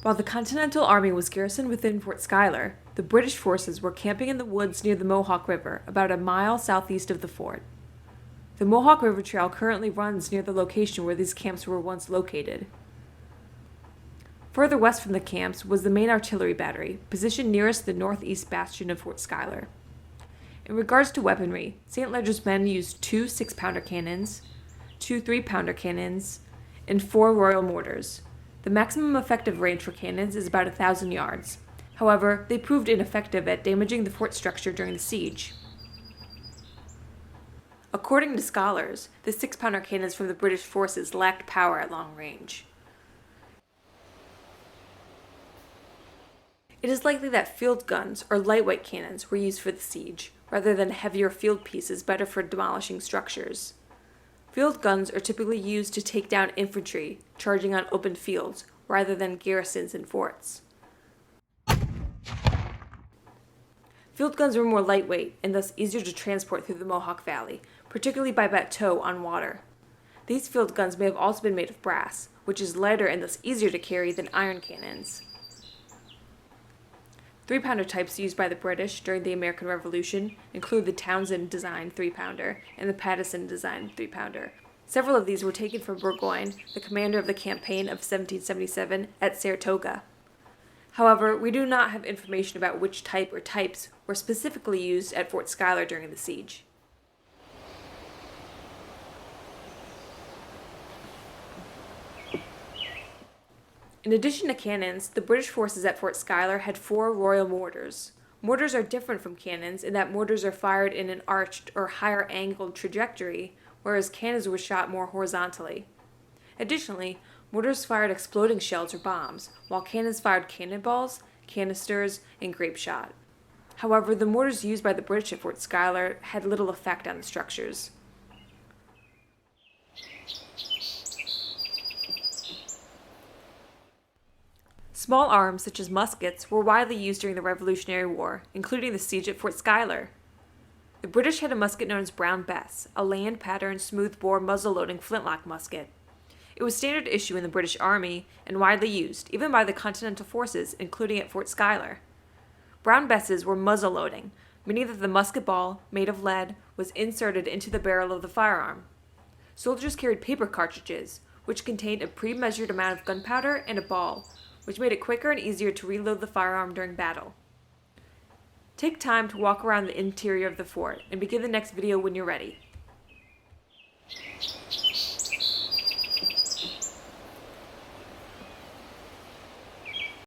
While the Continental Army was garrisoned within Fort Schuyler, the British forces were camping in the woods near the Mohawk River, about a mile southeast of the fort. The Mohawk River Trail currently runs near the location where these camps were once located. Further west from the camps was the main artillery battery, positioned nearest the northeast bastion of Fort Schuyler. In regards to weaponry, St. Leger's men used 2 6-pounder cannons, 2 3-pounder cannons, and 4 Royal mortars. The maximum effective range for cannons is about 1,000 yards. However, they proved ineffective at damaging the fort structure during the siege. According to scholars, the 6-pounder cannons from the British forces lacked power at long range. It is likely that field guns or lightweight cannons were used for the siege, rather than heavier field pieces better for demolishing structures. Field guns are typically used to take down infantry charging on open fields, rather than garrisons and forts. Field guns were more lightweight and thus easier to transport through the Mohawk Valley, particularly by bateau on water. These field guns may have also been made of brass, which is lighter and thus easier to carry than iron cannons. 3-pounder types used by the British during the American Revolution include the Townsend-designed 3-pounder and the Pattison-designed 3-pounder. Several of these were taken from Burgoyne, the commander of the campaign of 1777 at Saratoga. However, we do not have information about which type or types were specifically used at Fort Schuyler during the siege. In addition to cannons, the British forces at Fort Schuyler had 4 Royal mortars. Mortars are different from cannons in that mortars are fired in an arched or higher angled trajectory, whereas cannons were shot more horizontally. Additionally, mortars fired exploding shells or bombs, while cannons fired cannonballs, canisters, and grape shot. However, the mortars used by the British at Fort Schuyler had little effect on the structures. Small arms, such as muskets, were widely used during the Revolutionary War, including the siege at Fort Schuyler. The British had a musket known as Brown Bess, a land-pattern, smooth-bore, muzzle-loading flintlock musket. It was standard issue in the British Army and widely used, even by the Continental forces, including at Fort Schuyler. Brown Besses were muzzle-loading, meaning that the musket ball, made of lead, was inserted into the barrel of the firearm. Soldiers carried paper cartridges, which contained a pre-measured amount of gunpowder and a ball, which made it quicker and easier to reload the firearm during battle. Take time to walk around the interior of the fort and begin the next video when you're ready.